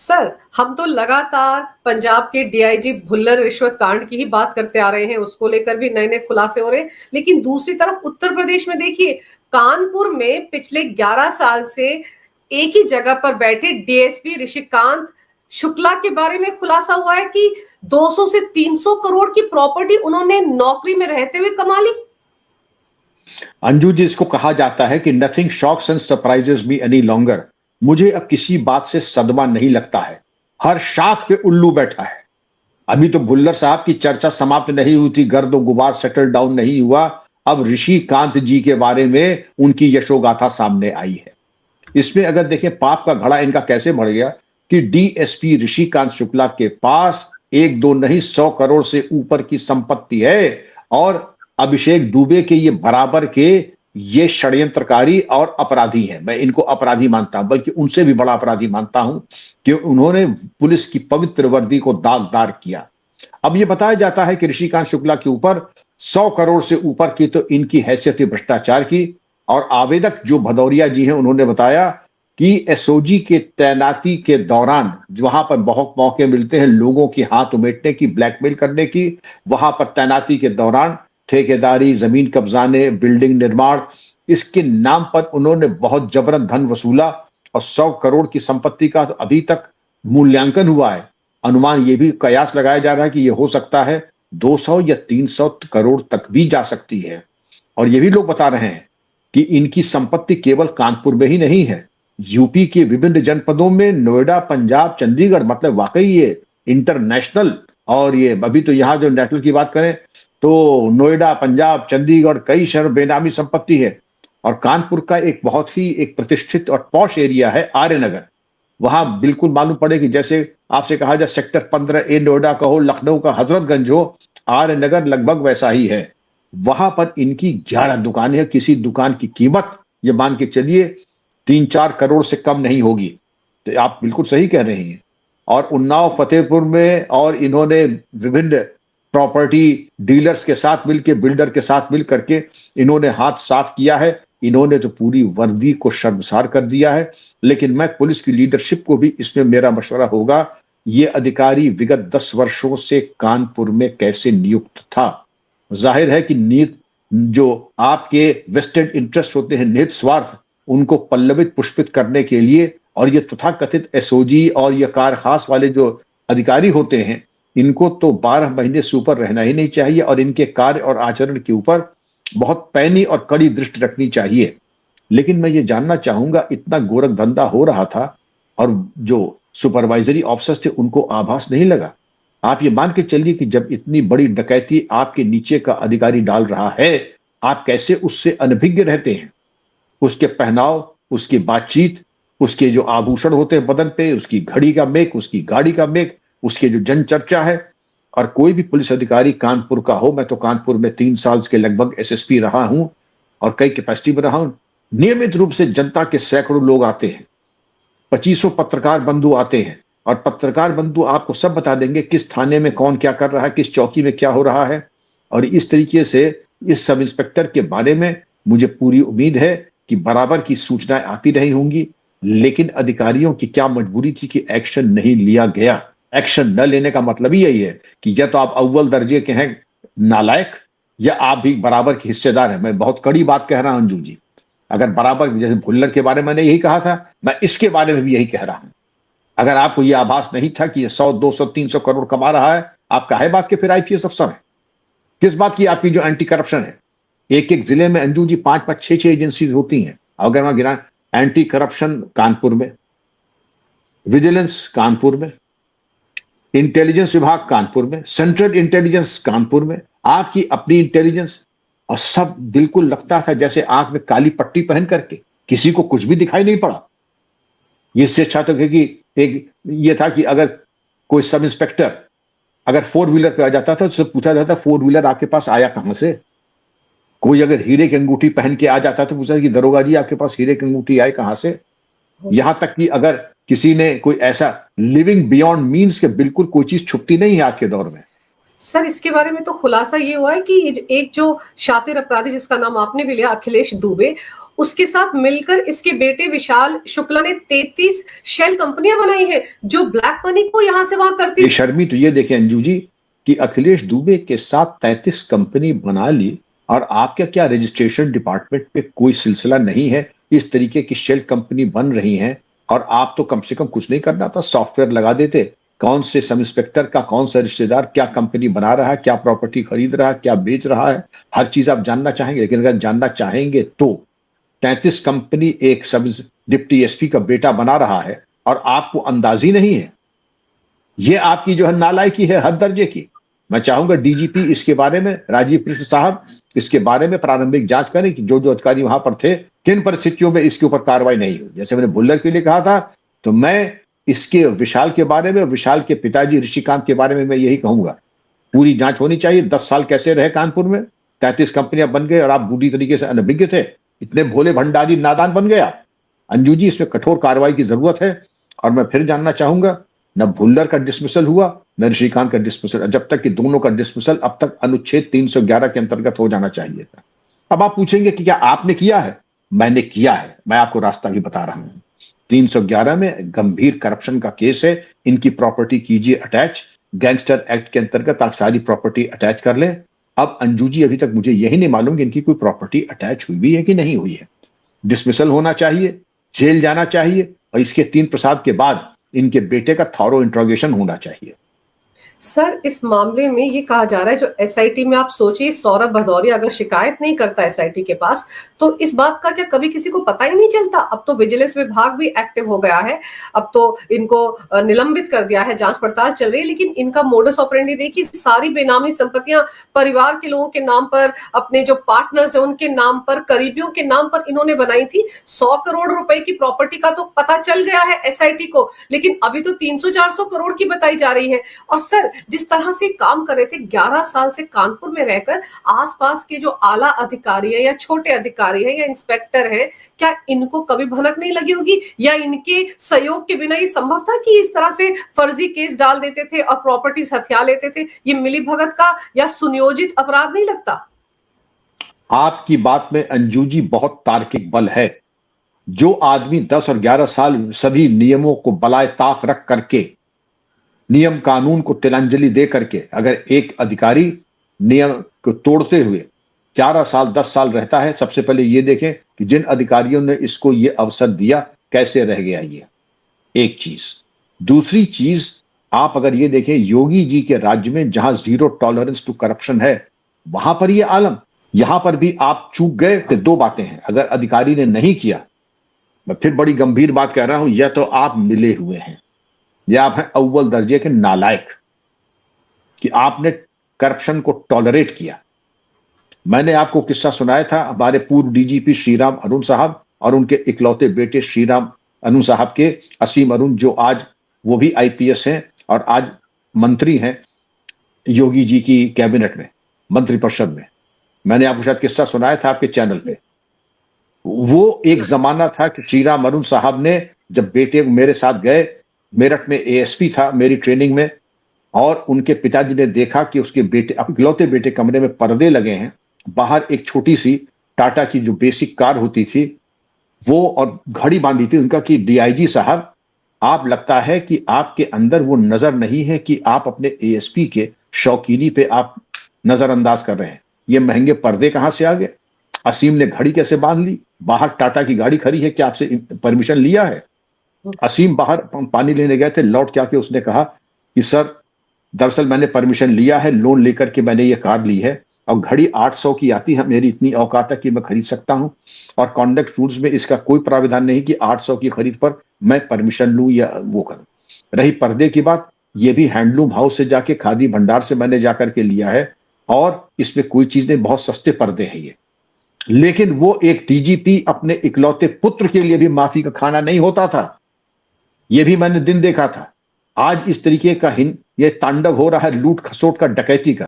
Sir, हम तो लगातार पंजाब के डीआईजी भुल्लर रिश्वत कांड की ही बात करते आ रहे हैं, उसको लेकर भी नए-नए खुलासे हो रहे हैं। लेकिन दूसरी तरफ उत्तर प्रदेश में देखिए, कानपुर में पिछले 11 साल से एक ही जगह पर बैठे डीएसपी ऋषिकांत शुक्ला के बारे में खुलासा हुआ है कि 200 से 300 करोड़ की प्रॉपर्टी उन्होंने नौकरी में रहते हुए कमा ली। अंजू जी, इसको कहा जाता है कि nothing shocks and surprises me any longer. मुझे अब किसी बात से सदमा नहीं लगता है। हर शाख पे उल्लू बैठा है। अभी तो भुल्लर साहब की चर्चा समाप्त नहीं हुई थी, गर्द गुबार सेटल डाउन नहीं हुआ। अब ऋषिकांत जी के बारे में उनकी यशोगाथा सामने आई है। इसमें अगर देखें पाप का घड़ा इनका कैसे बढ़ गया कि डीएसपी ऋषिकांत शुक्ला के पास एक दो नहीं 100 करोड़ से ऊपर की संपत्ति है, और अभिषेक दुबे के ये बराबर के ये षड्यंत्रकारी और अपराधी हैं। मैं इनको अपराधी मानता हूं, बल्कि उनसे भी बड़ा अपराधी मानता हूं कि उन्होंने पुलिस की पवित्र वर्दी को दागदार किया। अब ये बताया जाता है कि ऋषिकांत शुक्ला के ऊपर 100 करोड़ से ऊपर की तो इनकी हैसियत ही भ्रष्टाचार की। और आवेदक जो भदौरिया जी हैं, उन्होंने बताया कि एसओजी के तैनाती के दौरान वहां पर बहुत मौके मिलते हैं लोगों के हाथ उमेटने की, ब्लैकमेल करने की। वहां पर तैनाती के दौरान ठेकेदारी, जमीन कब्जाने, बिल्डिंग निर्माण, इसके नाम पर उन्होंने बहुत जबरन धन वसूला। और 100 करोड़ की संपत्ति का तो अभी तक मूल्यांकन हुआ है। अनुमान ये भी कयास लगाया जा रहा है कि ये हो सकता है 200 या 300 करोड़ तक भी जा सकती है। और ये भी लोग बता रहे हैं कि इनकी संपत्ति केवल कानपुर में ही नहीं है, यूपी के विभिन्न जनपदों में, नोएडा, पंजाब, चंडीगढ़, मतलब वाकई ये इंटरनेशनल। और ये अभी तो यहां जो नेशनल की बात करें तो नोएडा, पंजाब, चंडीगढ़, कई शहर बेनामी संपत्ति है। और कानपुर का एक बहुत ही एक प्रतिष्ठित और पॉश एरिया है आर्यनगर। वहां बिल्कुल मालूम पड़े कि जैसे आपसे कहा जाए सेक्टर 15 ए नोएडा का हो, लखनऊ का हजरतगंज हो, आर्यनगर लगभग वैसा ही है। वहां पर इनकी 11 दुकानें हैं। किसी दुकान की कीमत ये मान के चलिए 3-4 करोड़ से कम नहीं होगी। तो आप बिल्कुल सही कह रहे हैं। और उन्नाव, फतेहपुर में, और इन्होंने विभिन्न प्रॉपर्टी डीलर्स के साथ मिलकर, बिल्डर के साथ मिल करके इन्होंने हाथ साफ किया है। इन्होंने तो पूरी वर्दी को शर्मसार कर दिया है। लेकिन मैं पुलिस की लीडरशिप को भी इसमें मेरा मशवरा होगा, ये अधिकारी विगत 10 वर्षों से कानपुर में कैसे नियुक्त था। जाहिर है कि निहित जो आपके वेस्टेड इंटरेस्ट होते हैं, निहित स्वार्थ, उनको पल्लवित पुष्पित करने के लिए, और ये तथाकथित एसओजी और ये कार खास वाले जो अधिकारी होते हैं, इनको तो 12 महीने से ऊपर रहना ही नहीं चाहिए। और इनके कार्य और आचरण के ऊपर बहुत पैनी और कड़ी दृष्टि रखनी चाहिए। लेकिन मैं ये जानना चाहूंगा, इतना गोरख धंधा हो रहा था और जो सुपरवाइजरी ऑफिसर्स थे उनको आभास नहीं लगा? आप ये मान के चलिए कि जब इतनी बड़ी डकैती आपके नीचे का अधिकारी डाल रहा है, आप कैसे उससे अनभिज्ञ रहते हैं? उसके पहनाव, उसकी बातचीत, उसके जो आभूषण होते हैं बदन पे, उसकी घड़ी का मेक, उसकी गाड़ी का मेक, उसके जो जन चर्चा है। और कोई भी पुलिस अधिकारी कानपुर का हो, मैं तो कानपुर में 3 साल के लगभग एसएसपी रहा हूं और कई कैपेसिटी में रहा हूं। नियमित रूप से जनता के सैकड़ों लोग आते हैं, 2500 पत्रकार बंधु आते हैं, और पत्रकार बंधु आपको सब बता देंगे किस थाने में कौन क्या कर रहा है, किस चौकी में क्या हो रहा है। और इस तरीके से इस सब इंस्पेक्टर के बारे में मुझे पूरी उम्मीद है कि बराबर की सूचनाएं आती रही होंगी। लेकिन अधिकारियों की क्या मजबूरी थी कि एक्शन नहीं लिया गया? एक्शन न लेने का मतलब ही यही है कि या तो आप अव्वल दर्जे के हैं नालायक, या आप भी बराबर के हिस्सेदार हैं। मैं बहुत कड़ी बात कह रहा हूं अंजू जी। अगर बराबर, जैसे भुल्लर के बारे में मैंने यही कहा था, मैं इसके बारे में भी यही कह रहा हूं। अगर आपको यह आभास नहीं था कि ये 100, 200, 300 करोड़ कमा रहा है, आप काहे बात के फिर आईपीएस अफसर है? किस बात की आपकी जो एंटी करप्शन है? एक एक जिले में अंजू जी 5-5, 6-6 एजेंसी होती हैं। अगर मैं गिरा, एंटी करप्शन कानपुर में, विजिलेंस कानपुर में, इंटेलिजेंस विभाग कानपुर में, सेंट्रल इंटेलिजेंस कानपुर में, आपकी अपनी इंटेलिजेंस, और सब बिल्कुल लगता था जैसे आंख में काली पट्टी पहन करके, किसी को कुछ भी दिखाई नहीं पड़ा। इससे अच्छा तो कि एक ये था कि अगर कोई सब इंस्पेक्टर अगर 4 व्हीलर पे आ जाता था तो उससे पूछा जाता 4 व्हीलर आपके पास आया कहां से? कोई अगर हीरे की अंगूठी पहन के आ जाता तो पूछा कि दरोगा जी आपके पास हीरे की अंगूठी आई कहां से? यहां तक कि अगर किसी ने कोई ऐसा लिविंग बियॉन्ड मीन्स के बिल्कुल कोई चीज छुपती नहीं है आज के दौर में। सर, इसके बारे में तो खुलासा ये हुआ है कि एक जो शातिर अपराधी जिसका नाम आपने भी लिया, अखिलेश दुबे, उसके साथ मिलकर इसके बेटे विशाल शुक्ला ने 33 शेल कंपनियां बनाई हैं जो ब्लैक मनी को यहां से वहां करती ये शर्मी तो ये देखें अंजू जी कि अखिलेश दुबे के साथ 33 कंपनी बना ली और आपके क्या रजिस्ट्रेशन डिपार्टमेंट पे कोई सिलसिला नहीं है, इस तरीके की शेल कंपनी बन रही हैं और आप तो कम से कम कुछ नहीं करना था, सॉफ्टवेयर लगा देते, कौन से सब इंस्पेक्टर का कौन सा रिश्तेदार क्या कंपनी बना रहा है, क्या प्रॉपर्टी खरीद रहा है, क्या बेच रहा है, हर चीज आप जानना चाहेंगे। लेकिन अगर जानना चाहेंगे तो 33 कंपनी एक सब डिप्टी एसपी का बेटा बना रहा है और आपको अंदाजी नहीं है। ये आपकी जो है नालायकी है हद दर्जे की। मैं चाहूंगा डीजीपी इसके बारे में, राजीव कृष्ण साहब इसके बारे में प्रारंभिक जांच करें कि जो जो अधिकारी वहां पर थे किन परिस्थितियों में इसके ऊपर कार्रवाई नहीं हुई। जैसे मैंने भुल्लर के लिए कहा था, तो मैं इसके विशाल के बारे में, विशाल के पिताजी ऋषिकांत के बारे में मैं यही कहूंगा, पूरी जांच होनी चाहिए। 10 साल कैसे रहे कानपुर में, 33 कंपनियां बन गए और आप बुरी तरीके से अनभिज्ञ थे, इतने भोले भंडारी नादान बन गया। अंजू जी, इसमें कठोर कार्रवाई की जरूरत है। और मैं फिर जानना चाहूंगा, न भुल्लर का डिसमिसल हुआ न ऋषिकांत का डिसमिसल, जब तक कि दोनों का डिसमिसल अब तक अनुच्छेद 311 के अंतर्गत हो जाना चाहिए था। अब आप पूछेंगे कि क्या आपने किया है? मैंने किया है, मैं आपको रास्ता भी बता रहा हूं। 311 में गंभीर करप्शन का केस है, इनकी प्रॉपर्टी कीजिए अटैच, गैंगस्टर एक्ट के अंतर्गत आप सारी प्रॉपर्टी अटैच कर लें। अब अंजू जी, अभी तक मुझे यही नहीं मालूम कि इनकी कोई प्रॉपर्टी अटैच हुई भी है कि नहीं हुई है। डिसमिसल होना चाहिए, जेल जाना चाहिए और इसके 3 प्रसाद के बाद इनके बेटे का थॉरो इंट्रोगेशन होना चाहिए। सर, इस मामले में ये कहा जा रहा है, जो एसआईटी में आप सोचिए सौरभ भदौरिया अगर शिकायत नहीं करता एसआईटी के पास, तो इस बात का क्या कभी किसी को पता ही नहीं चलता? अब तो विजिलेंस विभाग भी एक्टिव हो गया है, अब तो इनको निलंबित कर दिया है, जांच पड़ताल चल रही है, लेकिन इनका मोडस ऑपरेंडी देखिए, सारी बेनामी संपत्तियां परिवार के लोगों के नाम पर, अपने जो पार्टनर्स है उनके नाम पर, करीबियों के नाम पर इन्होंने बनाई थी। 100 करोड़ रुपए की प्रॉपर्टी का तो पता चल गया है एसआईटी को, लेकिन अभी तो 300-400 करोड़ की बताई जा रही है। और सर, जिस तरह से काम कर रहे थे 11 साल से कानपुर में रहकर, आसपास के जो आला अधिकारी है या छोटे अधिकारी है या इंस्पेक्टर है, क्या इनको कभी भनक नहीं लगी होगी? या इनके सहयोग के बिना ये संभव था कि इस तरह से फर्जी केस डाल देते थे और प्रॉपर्टीज हथिया लेते थे? ये मिलीभगत का या सुनियोजित अपराध नहीं लगता? आपकी बात में अंजू जी बहुत तार्किक बल है। जो आदमी 10 और 11 साल सभी नियमों को बलाए ताक रख करके, नियम कानून को तिलांजलि दे करके, अगर एक अधिकारी नियम को तोड़ते हुए 11 साल 10 साल रहता है, सबसे पहले ये देखें कि जिन अधिकारियों ने इसको ये अवसर दिया कैसे रह गया ये, एक चीज। दूसरी चीज, आप अगर ये देखें योगी जी के राज्य में जहां 0 टॉलरेंस टू करप्शन है, वहां पर ये आलम, यहां पर भी आप चूक गए। तो 2 बातें हैं, अगर अधिकारी ने नहीं किया, मैं फिर बड़ी गंभीर बात कह रहा हूं, या तो आप मिले हुए हैं या आप हैं अव्वल दर्जे के नालायक कि आपने करप्शन को टॉलरेट किया। मैंने आपको किस्सा सुनाया था हमारे पूर्व डीजीपी श्रीराम अरुण साहब और उनके इकलौते बेटे श्रीराम अरुण साहब के, असीम अरुण, जो आज वो भी आईपीएस हैं और आज मंत्री हैं योगी जी की कैबिनेट में, मंत्रिपरिषद में। मैंने आपको शायद किस्सा सुनाया था आपके चैनल पे। वो एक जमाना था कि श्रीराम अरुण साहब ने, जब बेटे मेरे साथ गए, मेरठ में एएसपी था मेरी ट्रेनिंग में, और उनके पिताजी ने देखा कि उसके बेटे, इकलौते बेटे कमरे में पर्दे लगे हैं, बाहर एक छोटी सी टाटा की जो बेसिक कार होती थी वो, और घड़ी बांधी थी उनका कि डीआईजी साहब, आप लगता है कि आपके अंदर वो नजर नहीं है कि आप अपने एएसपी के शौकीनी पे आप नजरअंदाज कर रहे हैं। ये महंगे पर्दे कहां से आ गए? असीम ने घड़ी कैसे बांध ली? बाहर टाटा की गाड़ी खड़ी है, क्या आपसे परमिशन लिया है? असीम बाहर पानी लेने गए थे, लौट के आके उसने कहा कि सर, दरअसल मैंने परमिशन लिया है, लोन लेकर के मैंने ये कार ली है, और घड़ी 800 की आती है, मेरी इतनी औकात है कि मैं खरीद सकता हूं, और कॉन्डक्ट रूल्स में इसका कोई प्राविधान नहीं कि 800 की खरीद पर मैं परमिशन लूं या वो करूं। रही पर्दे की बात, ये भी हैंडलूम हाउस से जाके, खादी भंडार से मैंने जाकर के लिया है, और इसमें कोई चीज नहीं, बहुत सस्ते पर्दे हैं ये। लेकिन वो एक डीजीपी अपने इकलौते पुत्र के लिए भी माफी का खाना नहीं होता था, ये भी मैंने दिन देखा था। आज इस तरीके का ये तांडव हो रहा है, लूट खसोट का, डकैती का।